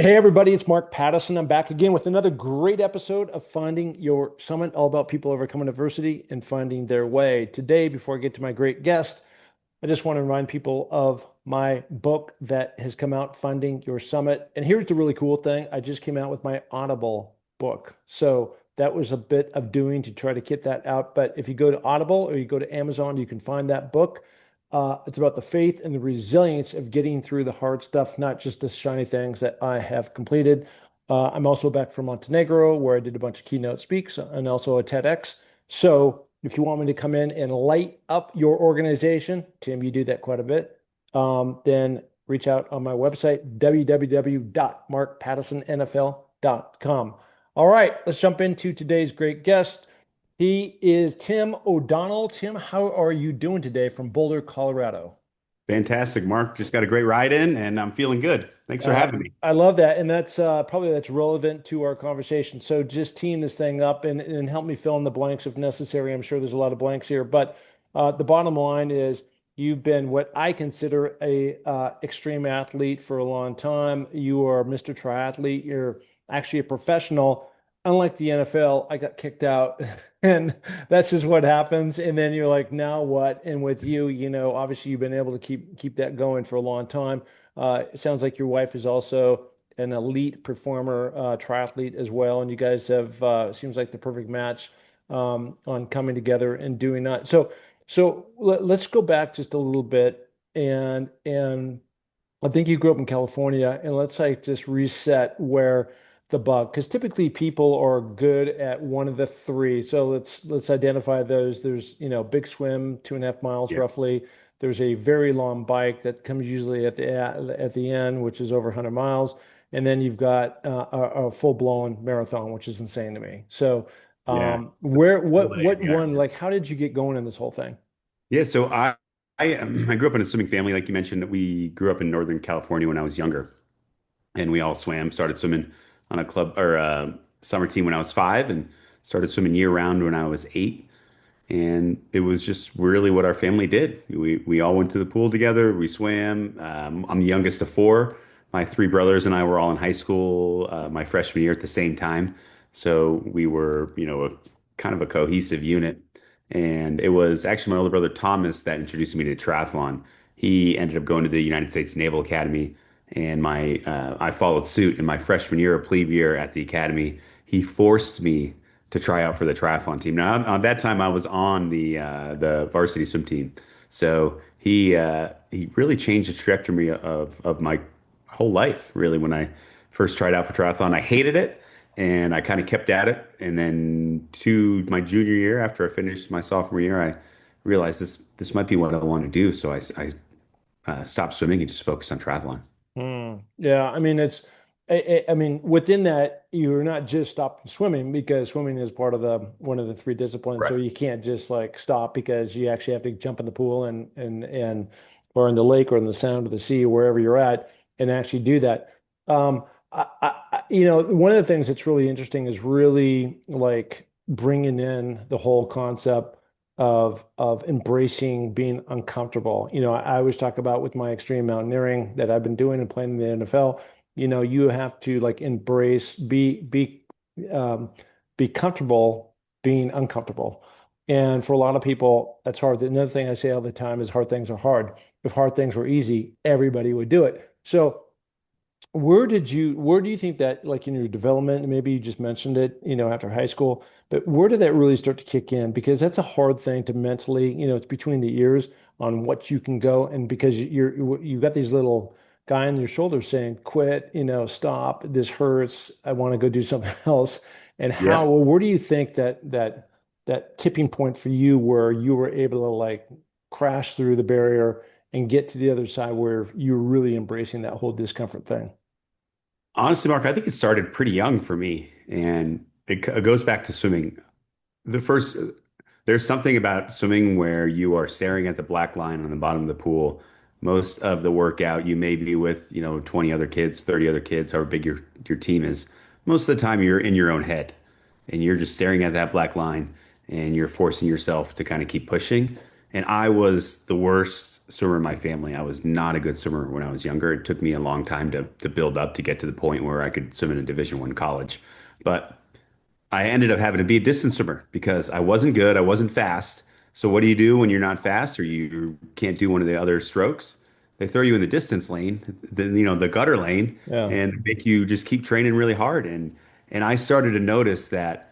Hey everybody, it's Mark Pattison. I'm back again with another great episode of Finding Your Summit, all about people overcoming adversity and finding their way. Today, before I get to my great guest, I just want to remind people of my book that has come out, Finding Your Summit. And here's the really cool thing. I just came out with my Audible book. So that was a bit of doing to try to get that out. But if you go to Audible or you go to Amazon, you can find that book. It's about the faith and the resilience of getting through the hard stuff, not just the shiny things that I have completed. I'm also back from Montenegro, where I did a bunch of keynote speaks and also a TEDx. So if you want me to come in and light up your organization, Tim, you do that quite a bit, then reach out on my website, www.markpattisonnfl.com. All right, let's jump into today's great guest. He is Tim O'Donnell. Tim, how are you doing today from Boulder, Colorado? Fantastic, Mark. Just got a great ride in and I'm feeling good. Thanks for having me. I love that, and that's probably that's relevant to our conversation. So just teeing this thing up and help me fill in the blanks if necessary. I'm sure there's a lot of blanks here, but the bottom line is you've been what I consider a extreme athlete for a long time. You are Mr. Triathlete. You're actually a professional. Unlike the NFL, I got kicked out, and that's just what happens. And then you're like, now what? And with you, obviously you've been able to keep that going for a long time. It sounds like your wife is also an elite performer, triathlete as well, and you guys have seems like the perfect match on coming together and doing that. So let's go back just a little bit, and I think you grew up in California, and let's like just reset where the bug, because typically people are good at one of the three. So let's identify those. There's, big swim, 2.5 miles Yeah. roughly. There's a very long bike that comes usually at the end, which is over 100 miles, and then you've got a full-blown marathon, which is insane to me. So, Yeah. where Leg, what yeah. one like how did you get going in this whole thing? Yeah. So I grew up in a swimming family. Like you mentioned, we grew up in Northern California when I was younger, and we all swam, started swimming on a club or a summer team when I was 5 and started swimming year round when I was 8. And it was just really what our family did. We all went to the pool together. We swam. I'm the youngest of four. My three brothers and I were all in high school my freshman year at the same time. So we were, a kind of a cohesive unit. And it was actually my older brother Thomas that introduced me to triathlon. He ended up going to the United States Naval Academy, and my I followed suit. In my freshman year, a plebe year at the academy, he forced me to try out for the triathlon team. Now, at that time, I was on the varsity swim team, so he really changed the trajectory of my whole life. Really, when I first tried out for triathlon, I hated it, and I kind of kept at it. And then to my junior year, after I finished my sophomore year, I realized this might be what I want to do. So I stopped swimming and just focused on triathlon. Yeah, I mean I mean within that you're not just stopping swimming because swimming is part of the one of the three disciplines. So Right. you can't just like stop because you actually have to jump in the pool and or in the lake or in the sound of the sea or wherever you're at and actually do that. One of the things that's really interesting is really like bringing in the whole concept of embracing being uncomfortable. I always talk about with my extreme mountaineering that I've been doing and playing in the NFL. You have to like embrace, um, be comfortable being uncomfortable. And for a lot of people, that's hard. Another thing I say all the time is hard things are hard. If hard things were easy, everybody would do it. So where do you think that, like in your development, maybe you just mentioned it, after high school, but where did that really start to kick in? Because that's a hard thing to mentally, it's between the ears on what you can go. And because you've got these little guy on your shoulder saying, quit, stop, this hurts, I want to go do something else. And Yeah. where do you think that tipping point for you where you were able to like crash through the barrier and get to the other side where you're really embracing that whole discomfort thing? Honestly, Mark, I think it started pretty young for me, and it goes back to swimming. The first, there's something about swimming where you are staring at the black line on the bottom of the pool. Most of the workout, you may be with, 20 other kids, 30 other kids, however big your team is. Most of the time, you're in your own head, and you're just staring at that black line, and you're forcing yourself to kind of keep pushing. And I was the worst swimmer in my family. I was not a good swimmer when I was younger. It took me a long time to build up to get to the point where I could swim in a Division I college. But I ended up having to be a distance swimmer because I wasn't good, I wasn't fast. So what do you do when you're not fast or you can't do one of the other strokes? They throw you in the distance lane, then the gutter lane, Yeah. and make you just keep training really hard. And I started to notice that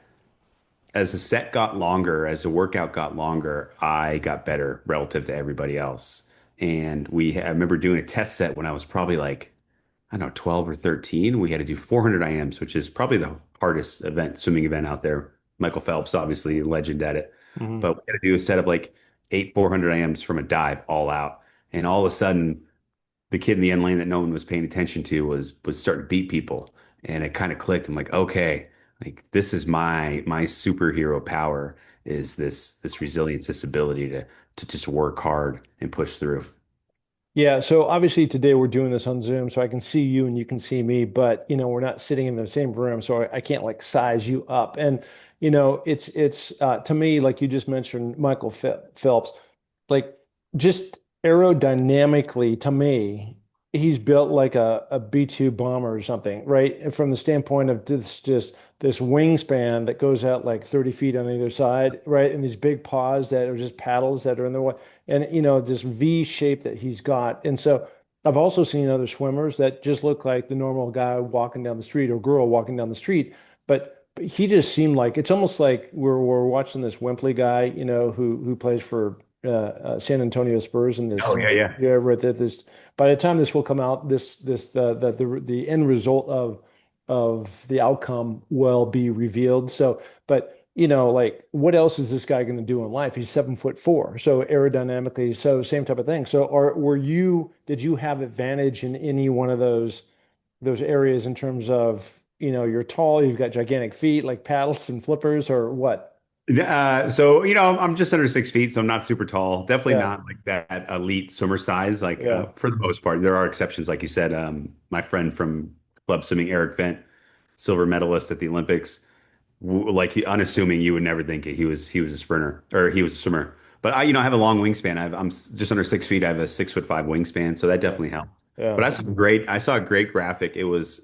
as the set got longer, as the workout got longer, I got better relative to everybody else. And I remember doing a test set when I was probably like, I don't know, 12 or 13. We had to do 400 IMs, which is probably the hardest swimming event out there. Michael Phelps, obviously a legend at it. Mhm. But we had to do a set of like 400 IMs from a dive all out. And all of a sudden, the kid in the end lane that no one was paying attention to was starting to beat people. And it kind of clicked. I'm like, okay, like this is my superhero power is this resilience, this ability to just work hard and push through. Yeah, so obviously today we're doing this on Zoom, so I can see you and you can see me, but we're not sitting in the same room, so I can't like size you up. And it's to me, like you just mentioned, Michael Phelps, like just aerodynamically to me, he's built like a B-2 bomber or something, right? And from the standpoint of this wingspan that goes out like 30 feet on either side, right? And these big paws that are just paddles that are in the way, and this V shape that he's got. And so I've also seen other swimmers that just look like the normal guy walking down the street or girl walking down the street, but he just seemed like it's almost like we're watching this Wembley guy, who plays for San Antonio Spurs in this. Oh yeah, yeah. Yeah, right. That this by the time this will come out, the end result of the outcome will be revealed. So, but like what else is this guy going to do in life? He's 7'4", so aerodynamically, so same type of thing. So, did you have advantage in any one of those areas in terms of, you're tall, you've got gigantic feet like paddles and flippers, or what? So I'm just under 6 feet, so I'm not super tall. Definitely Yeah, not like that elite swimmer size. Like yeah. for the most part, there are exceptions, like you said. My friend from club swimming, Eric Vent, silver medalist at the Olympics. Like unassuming, you would never think he was a sprinter or he was a swimmer. But I have a long wingspan. Just under 6 feet. I have a 6'5" wingspan, so that Yeah. definitely helped. But Yeah. I saw a great graphic. It was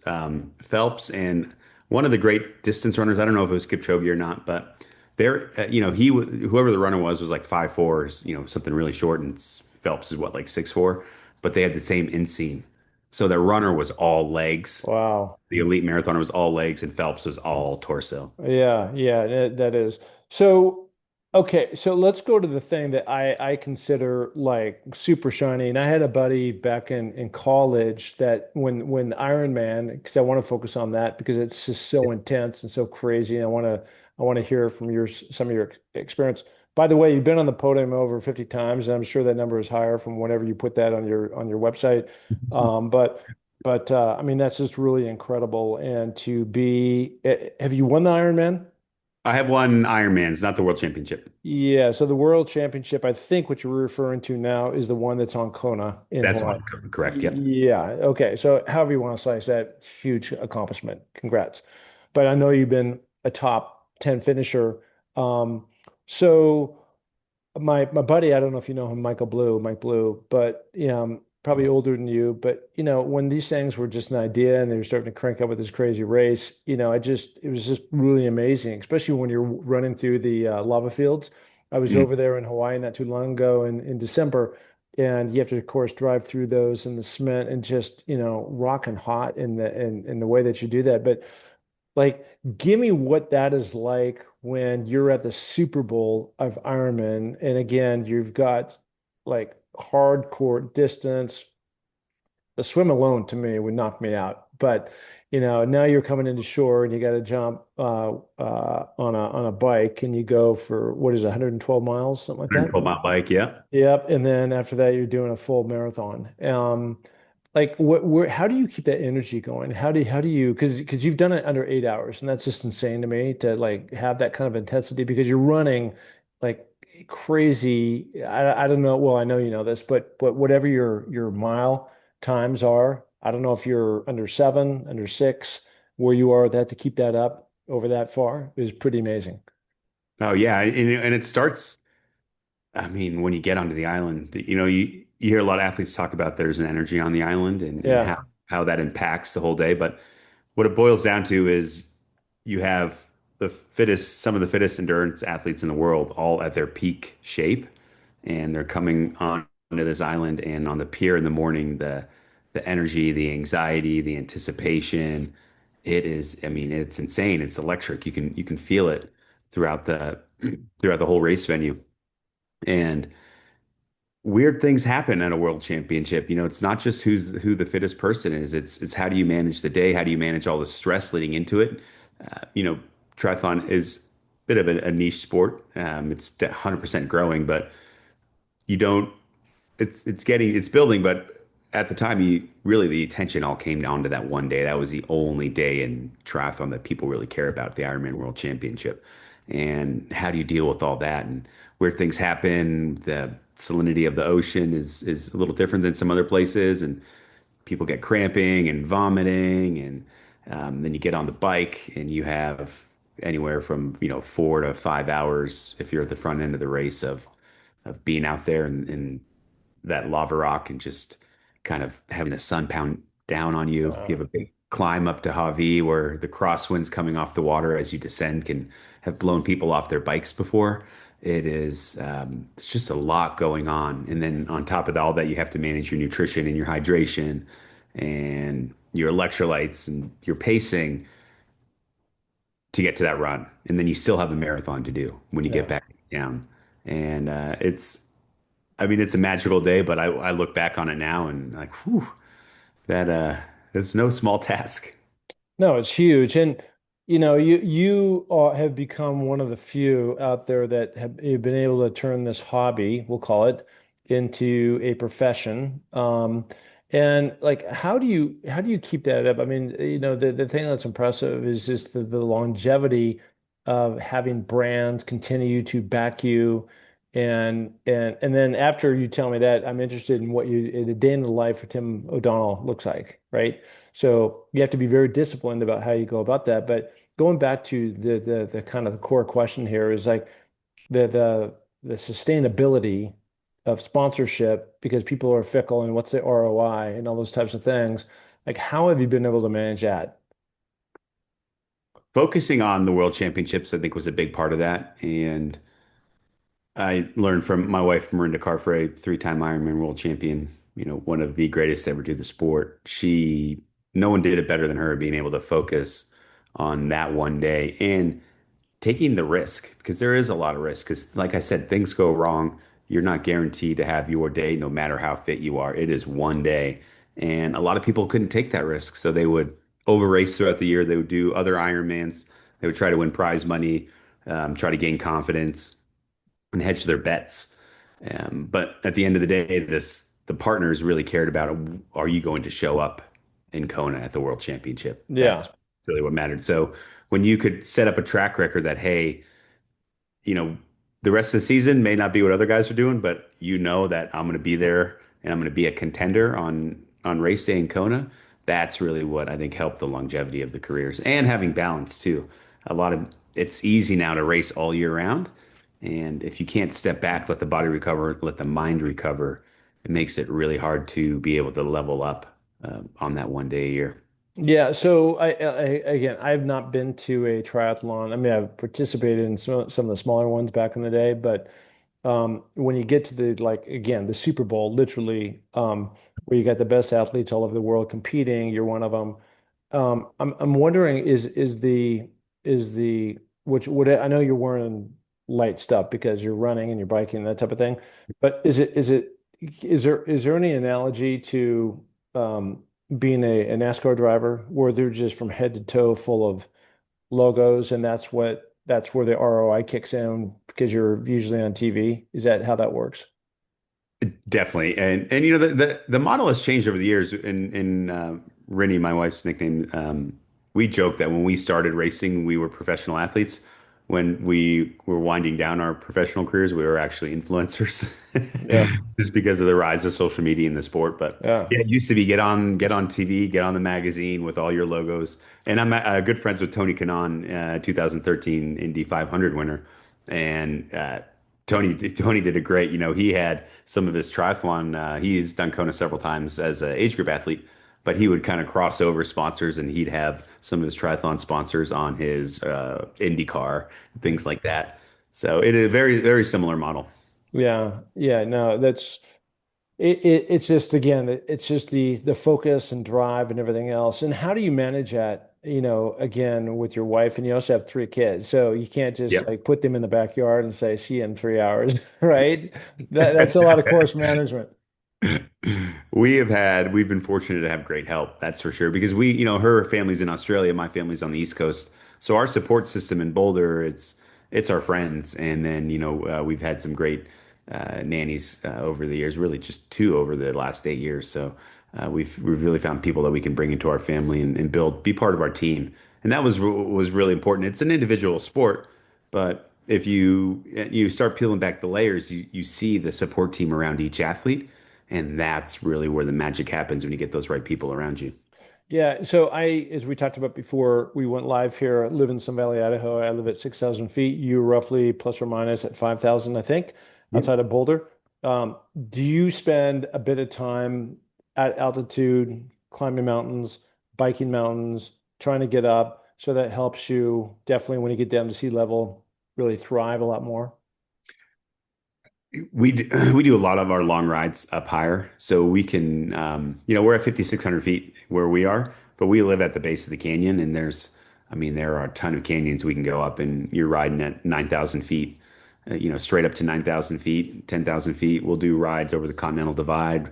Phelps and one of the great distance runners. I don't know if it was Kipchoge or not, but whoever the runner was like 5'4", something really short, and Phelps is what, like 6'4", but they had the same inseam. So the runner was all legs. Wow. The elite marathoner was all legs, and Phelps was all torso. Yeah, yeah, that is. So, okay, so let's go to the thing that I consider like super shiny. And I had a buddy back in college that when Ironman, because I want to focus on that because it's just so intense and so crazy. And I want to hear from some of your experience. By the way, you've been on the podium over 50 times, and I'm sure that number is higher from whenever you put that on your website. But I mean, that's just really incredible. And have you won the Ironman? I have won Ironmans, not the World Championship. Yeah. So the World Championship, I think what you're referring to now is the one that's on Kona in That's Hawaii. one correct. Yep. Yeah. Okay. So however you want to slice that, huge accomplishment. Congrats. But I know you've been a top 10 finisher. Um, so my buddy, I don't know if you know him, Mike Blue, but probably older than you. But when these things were just an idea and they were starting to crank up with this crazy race, it was just really amazing, especially when you're running through the lava fields. I was Mm. over there in Hawaii not too long ago in December, and you have to, of course, drive through those in the cement and just rocking hot in the way that you do that. But like, give me what that is like when you're at the Super Bowl of Ironman. And again, you've got like hardcore distance. The swim alone to me would knock me out. But now you're coming into shore and you got to jump on a bike and you go for what is it, 112 miles, something like that. 112-mile bike. Yeah. Yep. And then after that, you're doing a full marathon. Like how do you keep that energy going? How do you, because you've done it under 8 hours, and that's just insane to me to like have that kind of intensity because you're running like crazy. I don't know. Well, I know you know this, but whatever your mile times are, I don't know if you're under 7, under 6, where you are, that to keep that up over that far is pretty amazing. Oh yeah, and it starts. I mean, when you get onto the island, you hear a lot of athletes talk about there's an energy on the island and Yeah. how that impacts the whole day. But what it boils down to is you have some of the fittest endurance athletes in the world, all at their peak shape, and they're coming on to this island and on the pier in the morning, the energy, the anxiety, the anticipation, it is, I mean, it's insane. It's electric. You can feel it throughout the throughout the whole race venue. And weird things happen at a world championship. You know, it's not just who the fittest person is. It's how do you manage the day? How do you manage all the stress leading into it? You know, triathlon is a bit of a niche sport. It's 100% growing, but you don't. It's building, but at the time, you really the attention all came down to that one day. That was the only day in triathlon that people really care about, the Ironman World Championship. And how do you deal with all that and where things happen? The salinity of the ocean is a little different than some other places, and people get cramping and vomiting, and then you get on the bike and you have anywhere from 4 to 5 hours if you're at the front end of the race of being out there in that lava rock and just kind of having the sun pound down on you. You have a big climb up to Hawi where the crosswinds coming off the water as you descend can have blown people off their bikes before. It's just a lot going on. And then on top of all that, you have to manage your nutrition and your hydration and your electrolytes and your pacing to get to that run. And then you still have a marathon to do when you get Yeah. back down. And I mean, it's a magical day, but I look back on it now and like, whew, that it's no small task. No, it's huge. And you have become one of the few out there that have been able to turn this hobby, we'll call it, into a profession. And like how do you keep that up? I mean, the thing that's impressive is just the longevity of having brands continue to back you. And then after you tell me that, I'm interested in what the day in the life for Tim O'Donnell looks like, right? So you have to be very disciplined about how you go about that. But going back to the kind of the core question here is like the the the sustainability of sponsorship because people are fickle and what's the ROI and all those types of things. Like how have you been able to manage that? Focusing on the World Championships, I think, was a big part of that. And I learned from my wife, Marinda Carfrae, three-time Ironman world champion, one of the greatest to ever do the sport. No one did it better than her, being able to focus on that one day and taking the risk because there is a lot of risk. Because, like I said, things go wrong. You're not guaranteed to have your day, no matter how fit you are. It is one day. And a lot of people couldn't take that risk. So they would over race throughout the year. They would do other Ironmans. They would try to win prize money, try to gain confidence and hedge their bets. But at the end of the day, the partners really cared about are you going to show up in Kona at the World Championship? Yeah. That's really what mattered. So when you could set up a track record that, hey, you know, the rest of the season may not be what other guys are doing, but you know that I'm going to be there and I'm going to be a contender on race day in Kona. That's really what I think helped the longevity of the careers and having balance too. It's easy now to race all year round, and if you can't step back, let the body recover, let the mind recover, it makes it really hard to be able to level up on that one day a year. Yeah, so again, I've not been to a triathlon. I mean, I've participated in some of the smaller ones back in the day, but when you get to the like again the Super Bowl, literally, where you got the best athletes all over the world competing, you're one of them. I'm wondering is the which would I know you're wearing light stuff because you're running and you're biking and that type of thing, but is there any analogy to being a NASCAR driver where they're just from head to toe full of logos and that's where the ROI kicks in because you're usually on TV? Is that how that works? Definitely, and the model has changed over the years. In Rennie, my wife's nickname, we joke that when we started racing, we were professional athletes. When we were winding down our professional careers, we were actually influencers, Yeah. just because of the rise of social media in the sport. But Yeah. yeah, it used to be get on TV, get on the magazine with all your logos. And I'm good friends with Tony Kanaan, 2013 Indy 500 winner, and Tony did a great, he had some of his triathlon. He's done Kona several times as an age group athlete, but he would kind of cross over sponsors and he'd have some of his triathlon sponsors on his IndyCar, things like that. So it is a very, very similar model. Yeah, yeah, no, that's it's just again, it's just the focus and drive and everything else. And how do you manage that, again, with your wife, and you also have three kids, so you can't just Yep. like put them in the backyard and say, see you in 3 hours, right? That's a lot of course management. We've been fortunate to have great help, that's for sure. Because her family's in Australia, my family's on the East Coast. So our support system in Boulder, it's our friends. And then, we've had some great nannies over the years, really just two over the last 8 years. So we've really found people that we can bring into our family and be part of our team. And that was really important. It's an individual sport, but if you start peeling back the layers, you see the support team around each athlete. And that's really where the magic happens when you get those right people around you. Yeah, so as we talked about before, we went live here. I live in Sun Valley, Idaho. I live at 6,000 feet. You roughly plus or minus at 5,000, I think, Yep. outside of Boulder. Do you spend a bit of time at altitude, climbing mountains, biking mountains, trying to get up? So that helps you definitely when you get down to sea level, really thrive a lot more. We do a lot of our long rides up higher, so we can, we're at 5,600 feet where we are, but we live at the base of the canyon, and there are a ton of canyons we can go up, and you're riding at 9,000 feet, straight up to 9,000 feet, 10,000 feet. We'll do rides over the Continental Divide,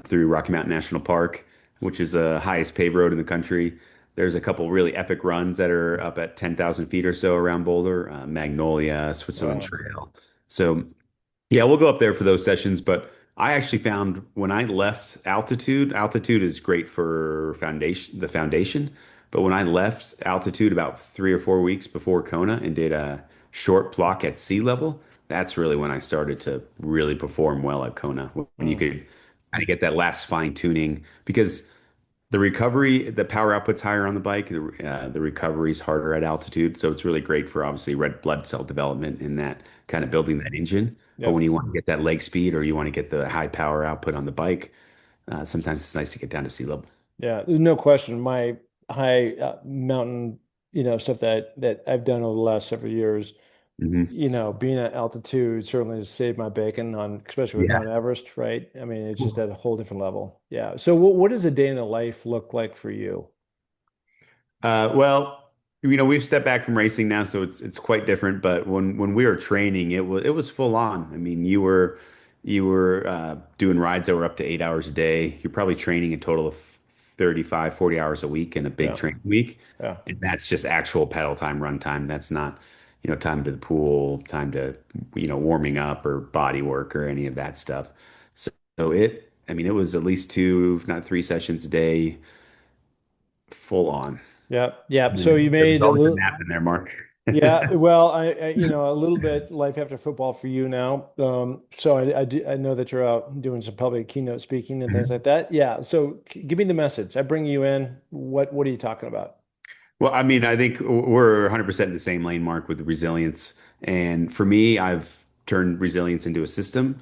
through Rocky Mountain National Park, which is the highest paved road in the country. There's a couple really epic runs that are up at 10,000 feet or so around Boulder, Magnolia, Switzerland Wow. Trail. So yeah, we'll go up there for those sessions, but I actually found when I left altitude is great for the foundation. But when I left altitude about 3 or 4 weeks before Kona and did a short block at sea level, that's really when I started to really perform well at Kona. When you Mm. could kind of get that last fine tuning, because the power output's higher on the bike. The recovery's harder at altitude, so it's really great for obviously red blood cell development and that kind of building that engine. But when Yep. you want to get that leg speed or you want to get the high power output on the bike, sometimes it's nice to get down to sea level. Yeah, no question. My high mountain, stuff that I've done over the last several years, Hmm. being at altitude certainly has saved my bacon on, especially with Yeah. Mount Everest, right? I mean, it's just at a whole different level. Yeah. So what does a day in the life look like for you? Well, we've stepped back from racing now, so it's quite different. But when we were training, it was full on. I mean, you were doing rides that were up to 8 hours a day. You're probably training a total of 35, 40 hours a week in a big Yeah. training week. Yeah. And that's just actual pedal time, run time. That's not, time to the pool, time to, warming up or body work or any of that stuff. So it was at least two, if not three sessions a day, full on. Yeah. Yeah. And So you then there was made a always a little, nap in there, Mark. yeah. Well, a little bit life after football for you now. So I know that you're out doing some public keynote speaking and things like that. Yeah. So give me the message. I bring you in. What are you talking about? Well, I think we're 100% in the same lane, Mark, with resilience. And for me, I've turned resilience into a system,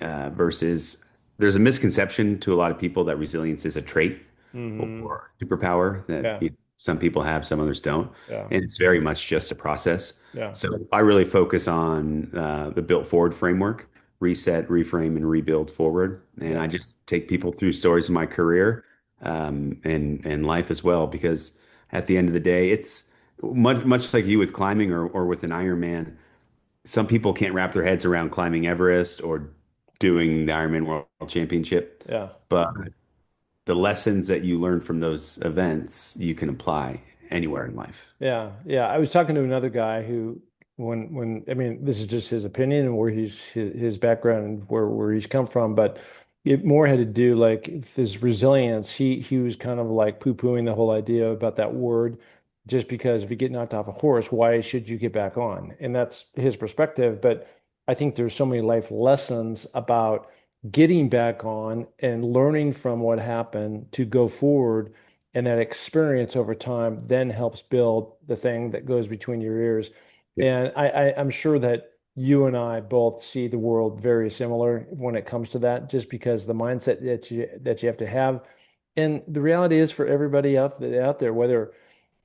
versus there's a misconception to a lot of people that resilience is a trait Hmm. or superpower that Yeah. some people have, some others don't. Yeah. And it's very much just a process. Yeah. So I really focus on the built forward framework: reset, reframe, and rebuild forward. And Yeah. I just take people through stories of my career, and life as well, because at the end of the day, it's much like you with climbing or with an Ironman. Some people can't wrap their heads around climbing Everest or doing the Ironman World Championship, Yeah. but the lessons that you learn from those events you can apply anywhere in life. Yeah, yeah. I was talking to another guy who, when I mean, this is just his opinion and where his background and where he's come from, but it more had to do like his resilience. He was kind of like poo-pooing the whole idea about that word, just because if you get knocked off a horse, why should you get back on? And that's his perspective. But I think there's so many life lessons about getting back on and learning from what happened to go forward, and that experience over time then helps build the thing that goes between your ears. Yep. And I'm sure that you and I both see the world very similar when it comes to that, just because the mindset that you have to have. And the reality is for everybody out there,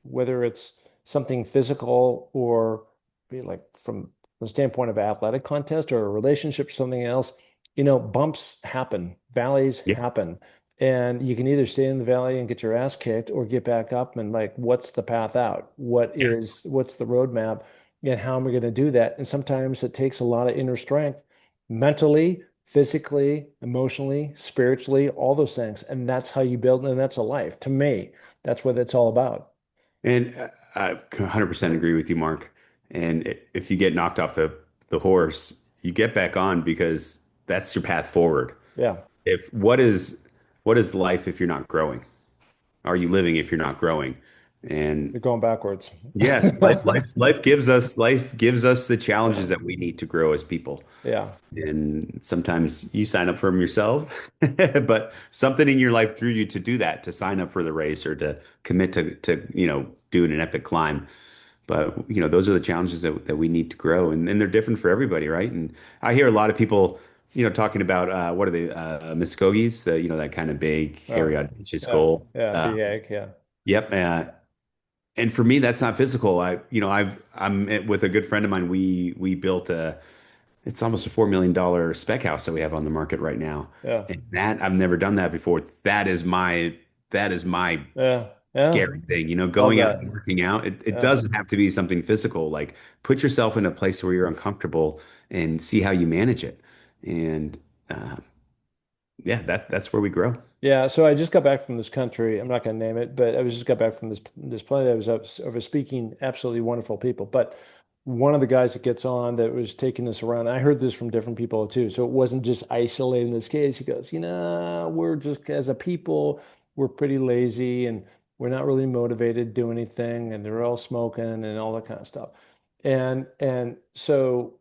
whether it's something physical or be like from the standpoint of athletic contest or a relationship or something else, bumps happen, valleys Yeah. happen. And you can either stay in the valley and get your ass kicked or get back up and like, what's the path out? What's the roadmap? And how am I going to do that? And sometimes it takes a lot of inner strength, mentally, physically, emotionally, spiritually, all those things. And that's how you build, and that's a life. To me, that's what it's all about. And I 100% agree with you, Mark. And if you get knocked off the horse, you get back on because that's your path forward. Yeah. If what is life if you're not growing? Are you living if you're not growing? And You're going backwards. yes, life gives us the challenges that we need to grow as people. Yeah. And sometimes you sign up for them yourself, but something in your life drew you to do that, to sign up for the race or to commit to doing an epic climb. But those are the challenges that we need to grow, and they're different for everybody, right? And I hear a lot of people, talking about what are they, Muskogees, that kind of big, hairy, Oh, audacious yeah. goal. Yeah. Big egg. Yeah. Yep. And for me, that's not physical. I'm with a good friend of mine. We built it's almost a $4 million spec house that we have on the market right now. Yeah. And that I've never done that before. That is my Yeah. Yeah. scary thing. Love Going out and that. working out. It Yeah. doesn't have to be something physical. Like put yourself in a place where you're uncomfortable and see how you manage it. And uh, yeah, that's where we grow. Yeah, so I just got back from this country. I'm not going to name it, but I was just got back from this plane. I was speaking absolutely wonderful people. But one of the guys that gets on that was taking us around, I heard this from different people too. So it wasn't just isolated in this case. He goes, we're just as a people, we're pretty lazy and we're not really motivated to do anything, and they're all smoking and all that kind of stuff. And so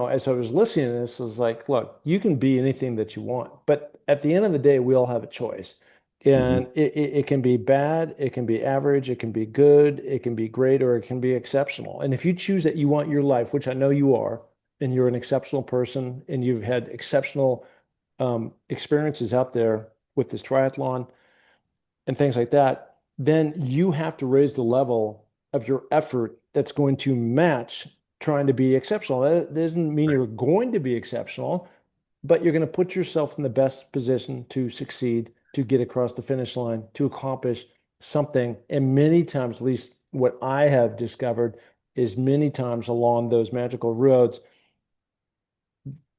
as I was listening to this, I was like, look, you can be anything that you want, but at the end of the day, we all have a choice. Mhm. And it can be bad, it can be average, it can be good, it can be great, or it can be exceptional. And if you choose that you want your life, which I know you are, and you're an exceptional person, and you've had exceptional experiences out there with this triathlon, and things like that, then you have to raise the level of your effort that's going to match trying to be exceptional. That doesn't mean Right. you're going to be exceptional, but you're going to put yourself in the best position to succeed, to get across the finish line, to accomplish something. And many times, at least what I have discovered, is many times along those magical roads,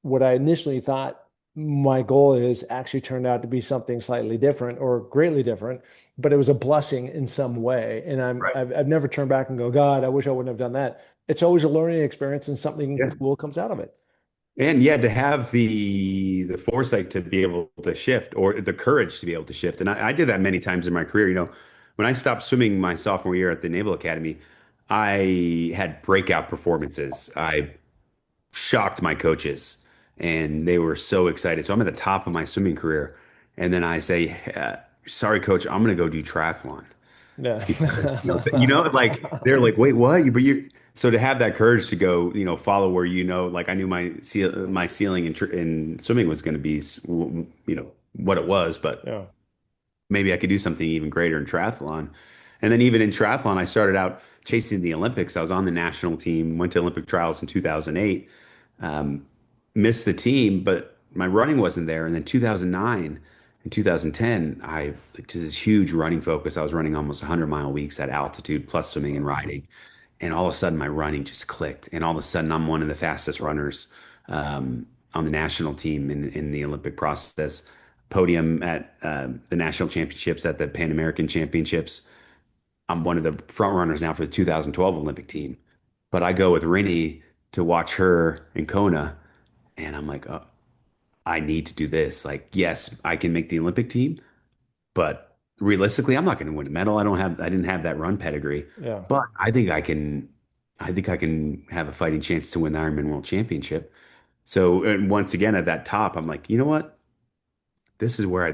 what I initially thought my goal is actually turned out to be something slightly different or greatly different, but it was a blessing in some way. And Right. I've never turned back and go, God, I wish I wouldn't have done that. It's always a learning experience and something Yeah. cool comes out of it. And yeah, to have the foresight to be able to shift or the courage to be able to shift. And I did that many times in my career. When I stopped swimming my sophomore year at the Naval Academy, I had breakout performances. I shocked my coaches and they were so excited. So I'm at the top of my swimming career. And then I say, sorry, coach, I'm going to go do triathlon Yeah. because like they're like, wait, what? But you so to have that courage to go, follow where like I knew my ceiling in swimming was going to be, what it was, but Yeah. maybe I could do something even greater in triathlon. And then even in triathlon, I started out chasing the Olympics. I was on the national team, went to Olympic trials in 2008, um, missed the team, but my running wasn't there. And then 2009 and 2010, I like, to this huge running focus. I was running almost 100-mile weeks at altitude, plus swimming and riding. And all of a sudden, my running just clicked. And all of a sudden, I'm one of the fastest runners on the national team in the Olympic process. Podium at the national championships, at the Pan American Championships. I'm one of the front runners now for the 2012 Olympic team. But I go with Rinny to watch her in Kona, and I'm like, oh, I need to do this. Like, yes, I can make the Olympic team, but realistically, I'm not going to win a medal. I didn't have that run pedigree, Yeah. but I think I can. I think I can have a fighting chance to win the Ironman World Championship. So, and once again, at that top, I'm like, you know what? This is where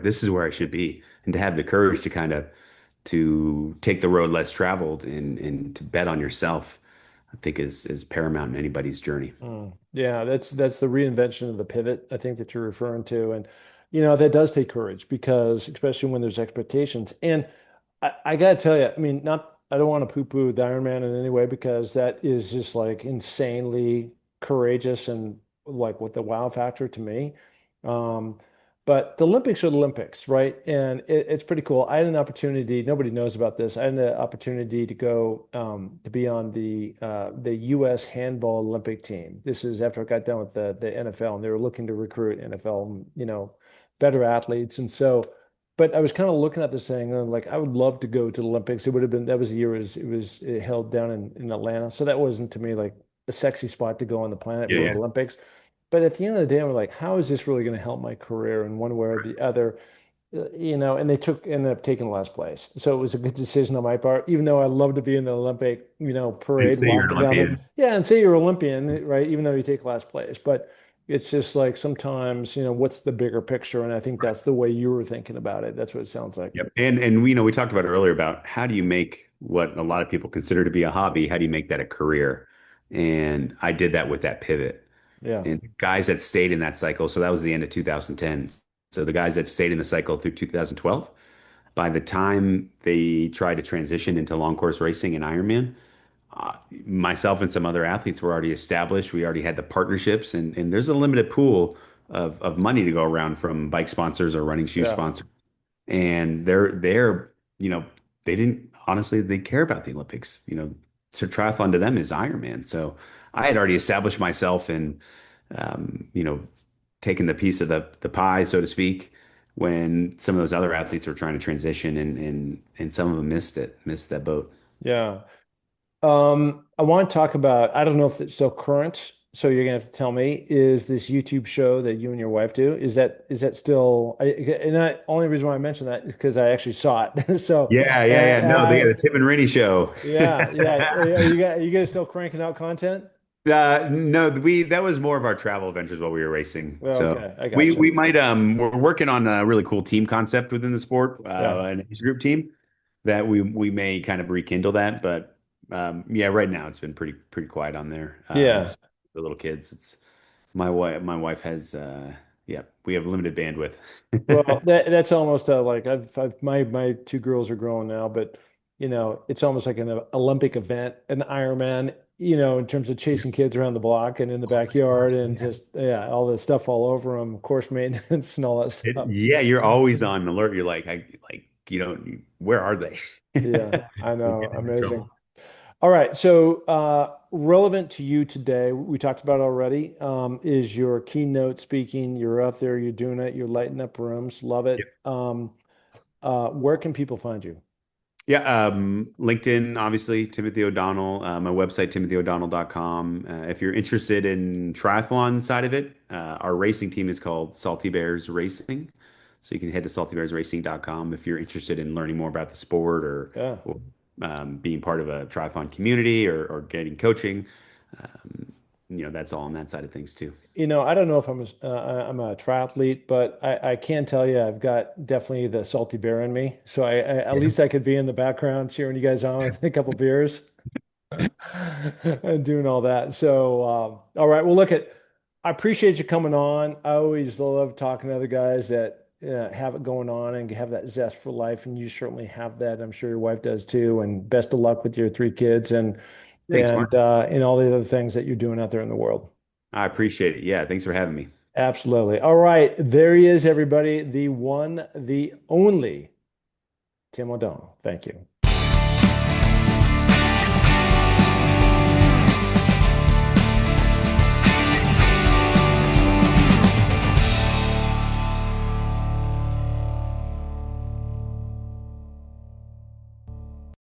I should be, and to have the courage to take the road less traveled and to bet on yourself. I think is paramount in anybody's journey. Yeah, that's the reinvention of the pivot, I think that you're referring to. And that does take courage because especially when there's expectations. And I gotta tell you, I mean, not I don't want to poo-poo the Ironman in any way because that is just like insanely courageous and like with the wow factor to me. Um, but the Olympics are the Olympics, right? And it's pretty cool. I had an opportunity, nobody knows about this. I had the opportunity to go to be on the U.S. handball Olympic team. This is after I got done with the NFL, and they were looking to recruit NFL, better athletes. And so but I was kind of looking at this thing and like I would love to go to the Olympics. It would have been that was the year it was held down in Atlanta. So that wasn't to me like a sexy spot to go on the planet Yeah, for yeah. Olympics. But at the end of the day, I'm like, how is this really going to help my career in one way or the other? And they ended up taking last place. So it was a good decision on my part, even though I love to be in the Olympic, And parade, say you're an walking down there. Olympian. Yeah, and say you're Olympian, right? Even though you take last place. But it's just like sometimes, what's the bigger picture? And I think that's the way you were thinking about it. That's what it sounds like. Yep. And we talked about earlier about how do you make what a lot of people consider to be a hobby, how do you make that a career? And I did that with that pivot. Yeah. And guys that stayed in that cycle, so that was the end of 2010. So the guys that stayed in the cycle through 2012, by the time they tried to transition into long course racing and Ironman, myself and some other athletes were already established. We already had the partnerships, and there's a limited pool of money to go around from bike sponsors or running shoe Yeah. sponsors. And they're they didn't honestly they care about the Olympics. To triathlon to them is Ironman. So I had already established myself and taken the piece of the pie, so to speak, when some of those other athletes were trying to transition and some of them missed that boat. Yeah. I want to talk about, I don't know if it's still current, so you're gonna have to tell me, is this YouTube show that you and your wife do? Is that still and the only reason why I mentioned that is because I actually saw it. So Yeah, yeah, yeah. No, the Tim and Rainey show. yeah. Are you guys still cranking out content? No, we that was more of our travel adventures while we were racing. Well, So okay, I we gotcha. might we're working on a really cool team concept within the sport, Yeah. an age group team that we may kind of rekindle that. But yeah, right now it's been pretty quiet on there. Yeah. The little kids. It's my wife has yeah, we have limited bandwidth. Well, that's almost like my two girls are grown now, but it's almost like an Olympic event, an Ironman, in terms of chasing kids around the block and in the backyard and just yeah, all the stuff all over them, course maintenance and all that stuff. Yeah, you're always on alert. You're like where are they? Yeah, I They know. get in Amazing. trouble. All right, so relevant to you today, we talked about already, is your keynote speaking. You're out there, you're doing it, you're lighting up rooms, love it. Where can people find you? Yeah, LinkedIn, obviously, Timothy O'Donnell, my website, timothyo'donnell.com. If you're interested in triathlon side of it, our racing team is called Salty Bears Racing. So you can head to saltybearsracing.com if you're interested in learning more about the sport Yeah. or being part of a triathlon community or getting coaching. Um, that's all on that side of things too. I don't know if I'm a triathlete, but I can tell you I've got definitely the salty bear in me. So at Yeah. least I could be in the background cheering you guys on with a couple beers and doing all that. So all right, well I appreciate you coming on. I always love talking to other guys that have it going on and have that zest for life, and you certainly have that. I'm sure your wife does too. And best of luck with your three kids and Thanks, Mark. and all the other things that you're doing out there in the world. I appreciate it. Yeah, thanks for having me. Absolutely. All right. There he is, everybody. The one, the only Tim O'Donnell. Thank you.